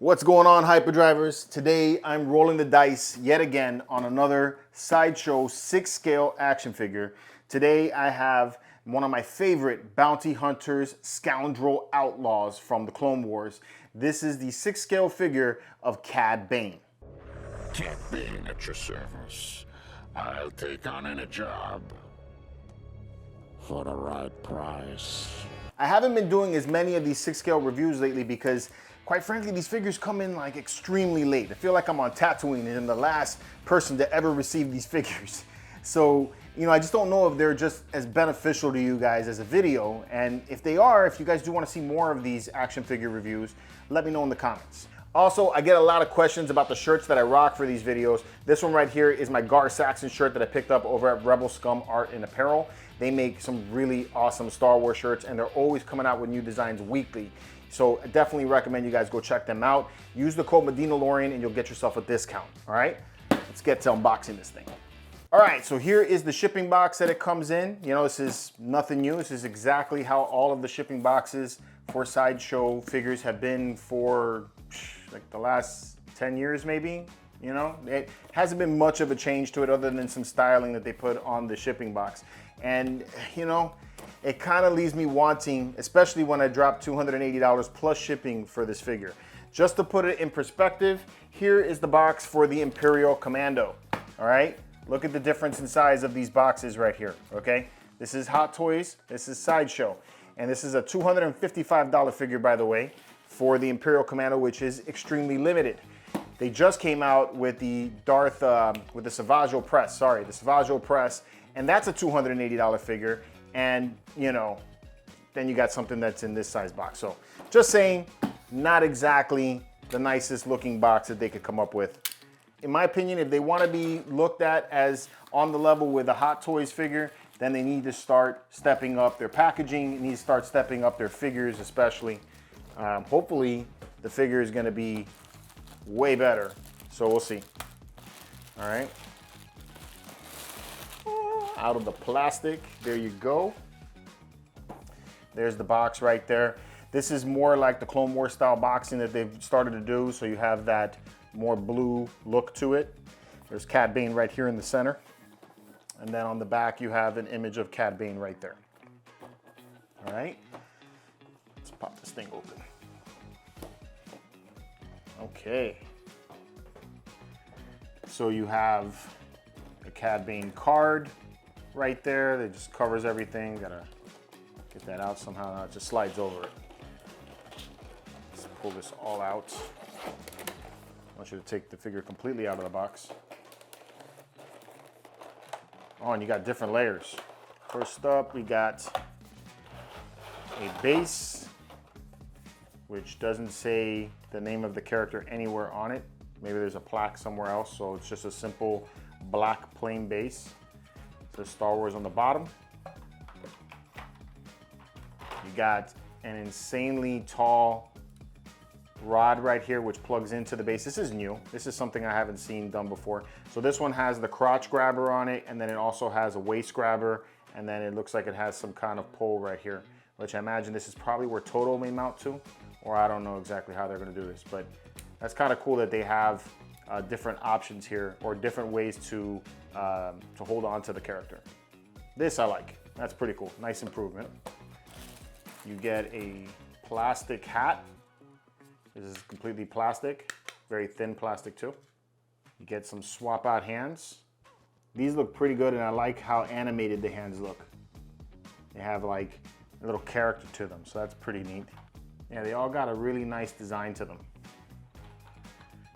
What's going on, Hyperdrivers? Today I'm rolling the dice yet again on another Sideshow 6-scale action figure. Today I have one of my favorite bounty hunters, scoundrel outlaws from the Clone Wars. This is the 6-scale figure of Cad Bane. Cad Bane at your service. I'll take on any job for the right price. I haven't been doing as many of these 6-scale reviews lately because, quite frankly, these figures come in like extremely late. I feel like I'm on Tatooine and I'm the last person to ever receive these figures. So, I just don't know if they're just as beneficial to you guys as a video. And if they are, if you guys do want to see more of these action figure reviews, let me know in the comments. Also, I get a lot of questions about the shirts that I rock for these videos. This one right here is my Gar Saxon shirt that I picked up over at Rebel Scum Art and Apparel. They make some really awesome Star Wars shirts and they're always coming out with new designs weekly. So I definitely recommend you guys go check them out. Use the code MedinaLorian and you'll get yourself a discount, all right? Let's get to unboxing this thing. All right, so here is the shipping box that it comes in. This is nothing new. This is exactly how all of the shipping boxes for Sideshow figures have been for like the last 10 years maybe. It hasn't been much of a change to it other than some styling that they put on the shipping box. And it kind of leaves me wanting, especially when I dropped $280 plus shipping for this figure. Just to put it in perspective, here is the box for the Imperial Commando, all right? Look at the difference in size of these boxes right here, okay? This is Hot Toys, this is Sideshow, and this is a $255 figure, by the way, for the Imperial Commando, which is extremely limited. They just came out with the with the Savage press, the Savage press, and that's a $280 figure, and then you got something that's in this size box. So just saying, not exactly the nicest looking box that they could come up with. In my opinion, if they want to be looked at as on the level with a Hot Toys figure, then they need to start stepping up their packaging, they need to start stepping up their figures especially. Hopefully the figure is going to be way better, so we'll see. All right. Out of the plastic, there you go. There's the box right there. This is more like the Clone Wars style boxing that they've started to do, so you have that more blue look to it. There's Cad Bane right here in the center. And then on the back, you have an image of Cad Bane right there. All right, let's pop this thing open. Okay. So you have a Cad Bane card right there that just covers everything. Gotta get that out somehow. Now it just slides over it. Let's pull this all out. I want you to take the figure completely out of the box. Oh, and you got different layers. First up, we got a base, which doesn't say the name of the character anywhere on it. Maybe there's a plaque somewhere else, so it's just a simple black plain base. It says Star Wars on the bottom. You got an insanely tall rod right here which plugs into the base. This is new. This is something I haven't seen done before. So this one has the crotch grabber on it, and then it also has a waist grabber, and then it looks like it has some kind of pole right here, which I imagine this is probably where Toto may mount to, or I don't know exactly how they're going to do this, but that's kind of cool that they have different options here, or different ways to hold on to the character. This I like. That's pretty cool. Nice improvement. You get a plastic hat. This is completely plastic, very thin plastic too. You get some swap out hands. These look pretty good, and I like how animated the hands look. They have like a little character to them, so that's pretty neat. Yeah, they all got a really nice design to them.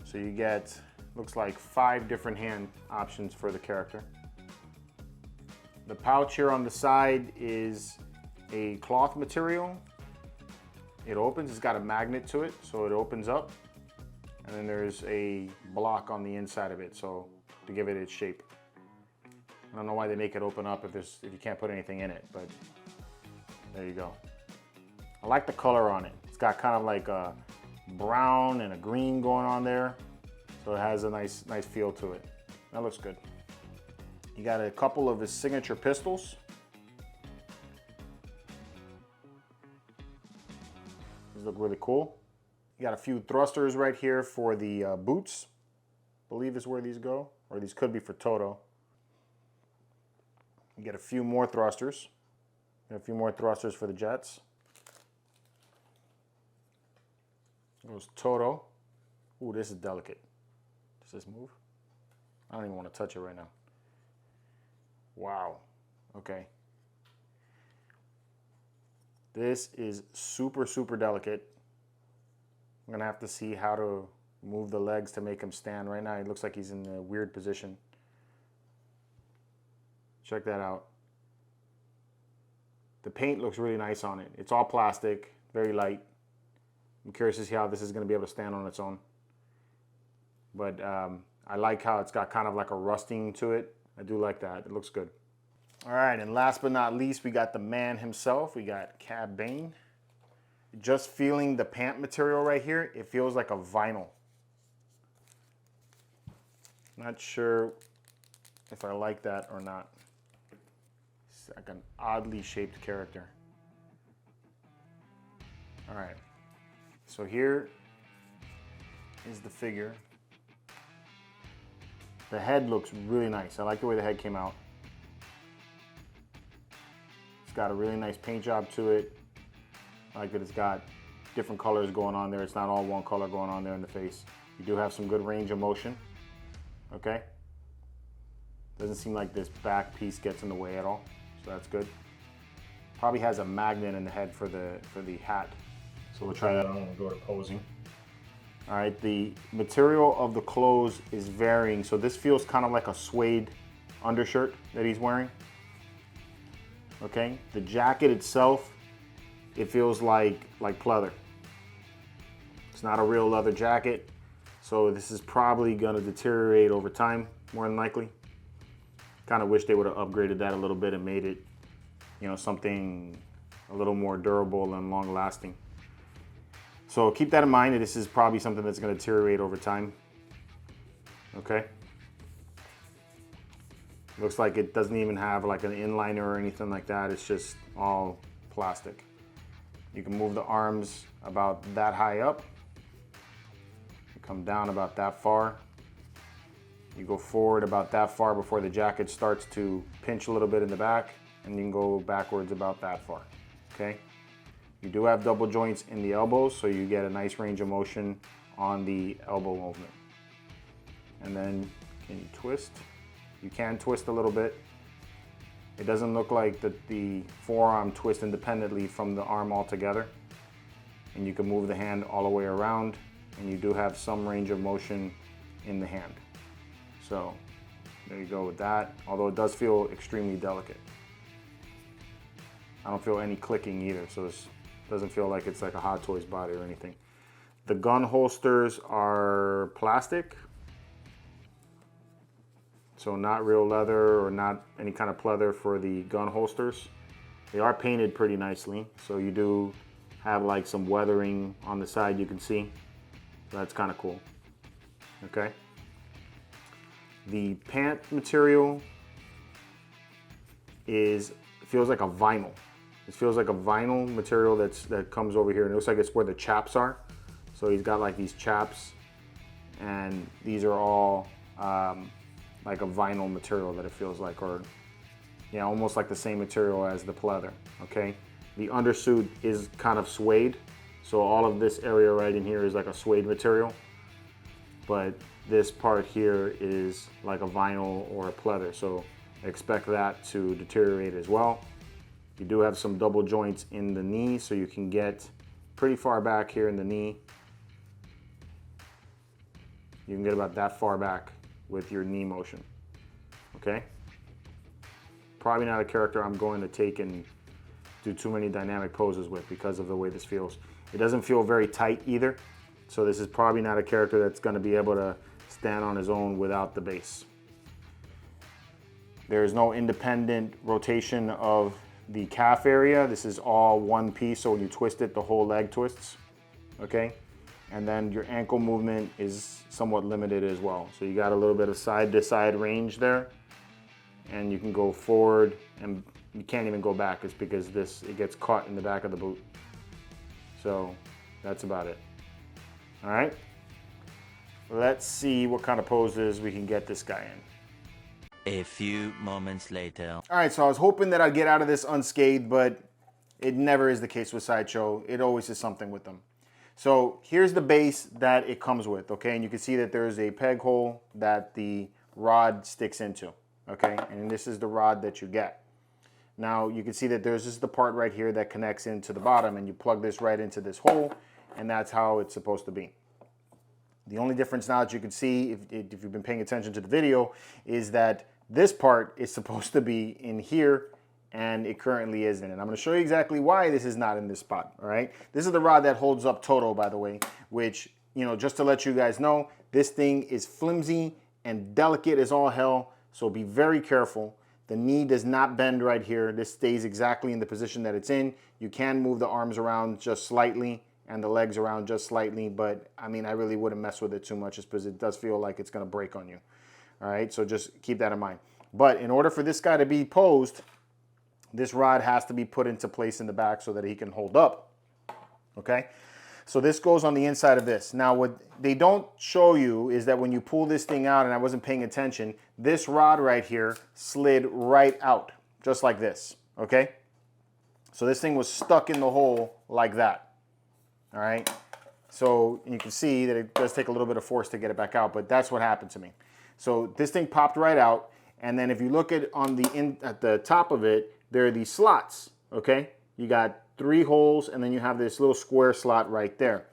So you get, looks like 5 different hand options for the character. The pouch here on the side is a cloth material. It opens, it's got a magnet to it, so it opens up. And then there's a block on the inside of it, so to give it its shape. I don't know why they make it open up if you can't put anything in it, but there you go. I like the color on it. It's got kind of like a brown and a green going on there, so it has a nice feel to it. That looks good. You got a couple of his signature pistols. These look really cool. You got a few thrusters right here for the boots. I believe is where these go, or these could be for Toto. You get a few more thrusters. Get a few more thrusters for the jets. Goes Toto. Ooh, this is delicate. Does this move? I don't even want to touch it right now. Wow. Okay. This is super, super delicate. I'm gonna have to see how to move the legs to make him stand. Right now, he looks like he's in a weird position. Check that out. The paint looks really nice on it. It's all plastic, very light. I'm curious to see how this is gonna be able to stand on its own. But I like how it's got kind of like a rusting to it. I do like that. It looks good. All right, and last but not least, we got the man himself. We got Cad Bane. Just feeling the pant material right here, it feels like a vinyl. Not sure if I like that or not. It's like an oddly shaped character. All right, so here is the figure. The head looks really nice. I like the way the head came out. It's got a really nice paint job to it. I like that it's got different colors going on there. It's not all one color going on there in the face. You do have some good range of motion. Okay? Doesn't seem like this back piece gets in the way at all, so that's good. Probably has a magnet in the head for the hat. So we'll try that on when we go to posing. All right, the material of the clothes is varying. So this feels kind of like a suede undershirt that he's wearing. Okay, the jacket itself, it feels like pleather. It's not a real leather jacket, so this is probably gonna deteriorate over time, more than likely. Kind of wish they would have upgraded that a little bit and made it, you know, something a little more durable and long lasting. So keep that in mind, that this is probably something that's gonna deteriorate over time. Okay. Looks like it doesn't even have like an inliner or anything like that. It's just all plastic. You can move the arms about that high up. You come down about that far. You go forward about that far before the jacket starts to pinch a little bit in the back, and you can go backwards about that far, okay? You do have double joints in the elbows, so you get a nice range of motion on the elbow movement. And then, can you twist? You can twist a little bit. It doesn't look like the forearm twists independently from the arm altogether. And you can move the hand all the way around, and you do have some range of motion in the hand. So there you go with that, although it does feel extremely delicate. I don't feel any clicking either, so it doesn't feel like it's like a Hot Toys body or anything. The gun holsters are plastic. So not real leather or not any kind of pleather for the gun holsters. They are painted pretty nicely, so you do have like some weathering on the side you can see. So that's kind of cool. Okay. The pant material feels like a vinyl. It feels like a vinyl material that comes over here, and it looks like it's where the chaps are. So he's got like these chaps, and these are all like a vinyl material that it feels like, or yeah, almost like the same material as the pleather, okay? The undersuit is kind of suede, so all of this area right in here is like a suede material, but this part here is like a vinyl or a pleather, so expect that to deteriorate as well. You do have some double joints in the knee, so you can get pretty far back here in the knee. You can get about that far back with your knee motion, okay? Probably not a character I'm going to take and do too many dynamic poses with because of the way this feels. It doesn't feel very tight either, so this is probably not a character that's going to be able to stand on his own without the base. There's no independent rotation of the calf area. This is all one piece, so when you twist it, the whole leg twists, okay? And then your ankle movement is somewhat limited as well. So you got a little bit of side to side range there, and you can go forward, and you can't even go back. It's because it gets caught in the back of the boot. So that's about it. All right. Let's see what kind of poses we can get this guy in. A few moments later. All right, so I was hoping that I'd get out of this unscathed, but it never is the case with Sideshow. It always is something with them. So here's the base that it comes with, okay? And you can see that there's a peg hole that the rod sticks into, okay? And this is the rod that you get. Now you can see that there's just the part right here that connects into the bottom, and you plug this right into this hole, and that's how it's supposed to be. The only difference now that you can see, if you've been paying attention to the video, is that this part is supposed to be in here, and it currently isn't. And I'm going to show you exactly why this is not in this spot, all right? This is the rod that holds up Toto, by the way, which, you know, just to let you guys know, this thing is flimsy and delicate as all hell, so be very careful. The knee does not bend right here. This stays exactly in the position that it's in. You can move the arms around just slightly and the legs around just slightly, but I mean, I really wouldn't mess with it too much just because it does feel like it's gonna break on you. All right, so just keep that in mind. But in order for this guy to be posed, this rod has to be put into place in the back so that he can hold up, okay? So this goes on the inside of this. Now, what they don't show you is that when you pull this thing out, and I wasn't paying attention, this rod right here slid right out, just like this, okay? So this thing was stuck in the hole like that. All right, so you can see that it does take a little bit of force to get it back out, but that's what happened to me. So this thing popped right out, and then if you look at at the top of it, there are these slots. Okay, you got 3 holes, and then you have this little square slot right there.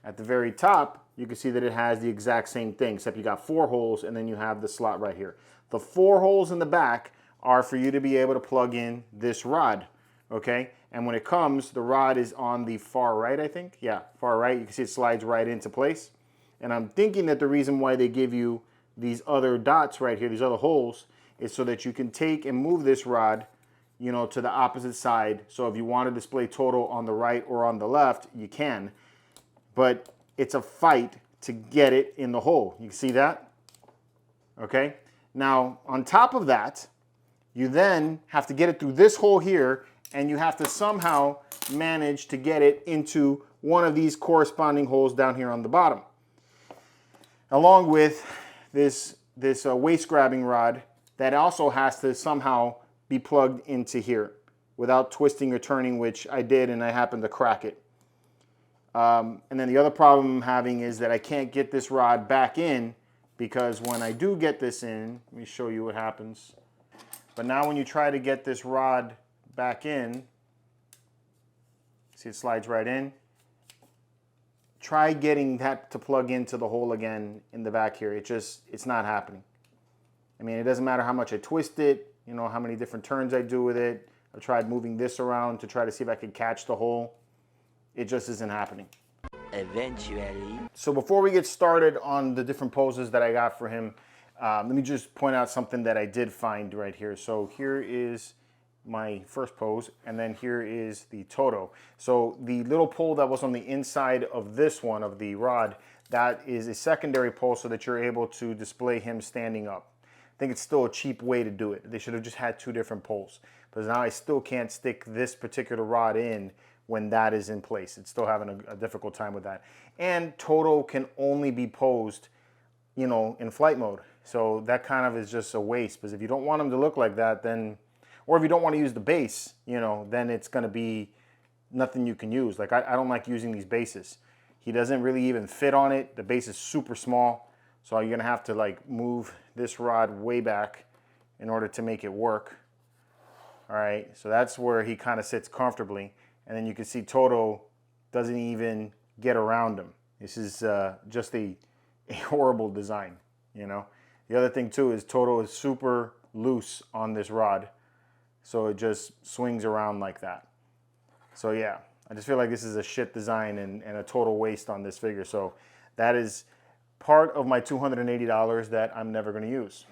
At the very top, you can see that it has the exact same thing, except you got 4 holes, and then you have the slot right here. The 4 holes in the back are for you to be able to plug in this rod. Okay, and when it comes, the rod is on the far right, I think. Yeah, far right. You can see it slides right into place. And I'm thinking that the reason why they give you these other dots right here, these other holes, is so that you can take and move this rod, you know, to the opposite side. So if you want to display Toto on the right or on the left, you can. But it's a fight to get it in the hole. You see that? Okay. Now, on top of that, you then have to get it through this hole here, and you have to somehow manage to get it into one of these corresponding holes down here on the bottom. Along with this waist grabbing rod that also has to somehow be plugged into here without twisting or turning, which I did, and I happened to crack it. And then the other problem I'm having is that I can't get this rod back in, because when I do get this in, let me show you what happens. But now when you try to get this rod back in, see it slides right in. Try getting that to plug into the hole again in the back here. It's not happening. I mean, it doesn't matter how much I twist it, you know, how many different turns I do with it. I've tried moving this around to try to see if I could catch the hole. It just isn't happening. Eventually. So before we get started on the different poses that I got for him, let me just point out something that I did find right here. So here is my first pose, and then here is the Toto. So the little pole that was on the inside of this one, of the rod, that is a secondary pole so that you're able to display him standing up. I think it's still a cheap way to do it. They should have just had 2 different poles, because now I still can't stick this particular rod in when that is in place. It's still having a difficult time with that. And Toto can only be posed, you know, in flight mode. So that kind of is just a waste, because if you don't want him to look like that, then, or if you don't want to use the base, you know, then it's going to be nothing you can use. Like, I don't like using these bases. He doesn't really even fit on it. The base is super small. So you're going to have to, like, move this rod way back in order to make it work. All right, so that's where he kind of sits comfortably. And then you can see Toto doesn't even get around him. This is just a horrible design, you know. The other thing, too, is Toto is super loose on this rod. So it just swings around like that. So yeah, I just feel like this is a shit design and a total waste on this figure. So that is part of my $280 that I'm never going to use.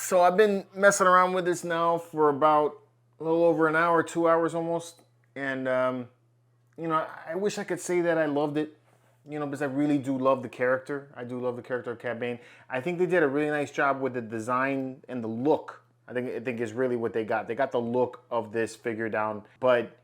So I've been messing around with this now for about a little over an hour, 2 hours almost. And, you know, I wish I could say that I loved it, you know, because I really do love the character. I do love the character of Cad Bane. I think they did a really nice job with the design and the look. I think is really what they got. They got the look of this figure down, but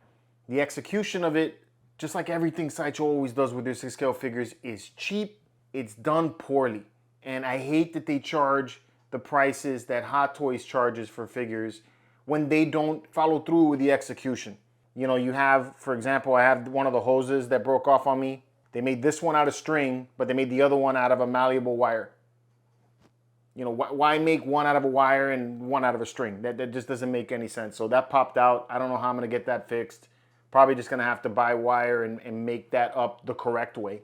the execution of it, just like everything Sideshow always does with their 6-scale figures, is cheap. It's done poorly. And I hate that they charge the prices that Hot Toys charges for figures when they don't follow through with the execution. You know, you have, for example, I have one of the hoses that broke off on me. They made this one out of string, but they made the other one out of a malleable wire. You know, why make one out of a wire and one out of a string? That just doesn't make any sense. So that popped out. I don't know how I'm gonna get that fixed. Probably just gonna have to buy wire and make that up the correct way.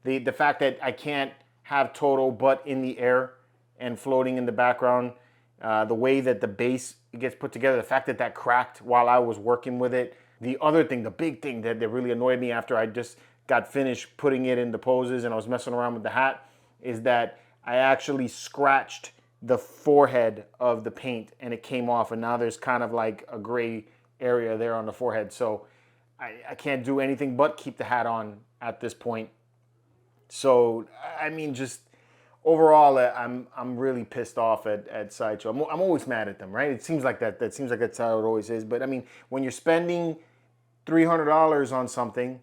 The fact that I can't have Toto but in the air and floating in the background, the way that the base gets put together, the fact that that cracked while I was working with it. The other thing, the big thing that really annoyed me after I just got finished putting it into poses and I was messing around with the hat, is that I actually scratched the forehead of the paint and it came off, and now there's kind of like a gray area there on the forehead. So I can't do anything but keep the hat on at this point. So, I mean, just overall, I'm really pissed off at Sideshow. I'm always mad at them, right? It seems like that seems like that's how it always is. But I mean, when you're spending $300 on something,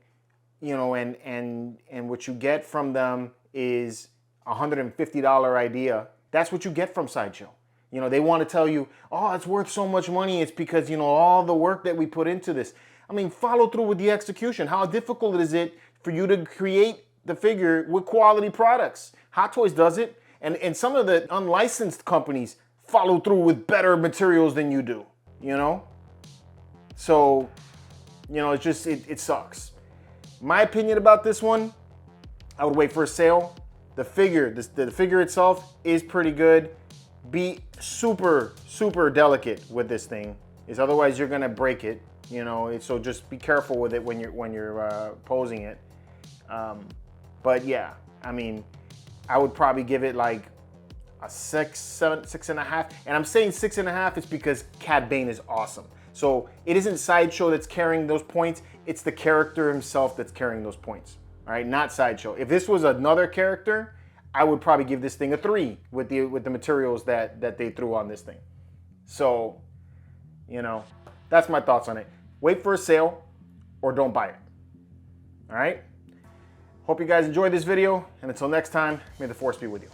you know, and what you get from them is a $150 idea, that's what you get from Sideshow. You know, they want to tell you, oh, it's worth so much money. It's because, you know, all the work that we put into this. I mean, follow through with the execution. How difficult is it for you to create the figure with quality products? Hot Toys does it, and some of the unlicensed companies follow through with better materials than you do, you know? So, you know, it's just, it sucks. My opinion about this one, I would wait for a sale. The figure, the figure itself is pretty good. Be super, super delicate with this thing, is otherwise you're gonna break it, you know? So just be careful with it when you're posing it. But yeah, I mean, I would probably give it like a 6.5. And I'm saying 6.5 is because Cad Bane is awesome. So it isn't Sideshow that's carrying those points. It's the character himself that's carrying those points. All right, not Sideshow. If this was another character, I would probably give this thing a 3 with the materials that they threw on this thing. So, you know, that's my thoughts on it. Wait for a sale or don't buy it. All right? Hope you guys enjoyed this video, and until next time, may the force be with you.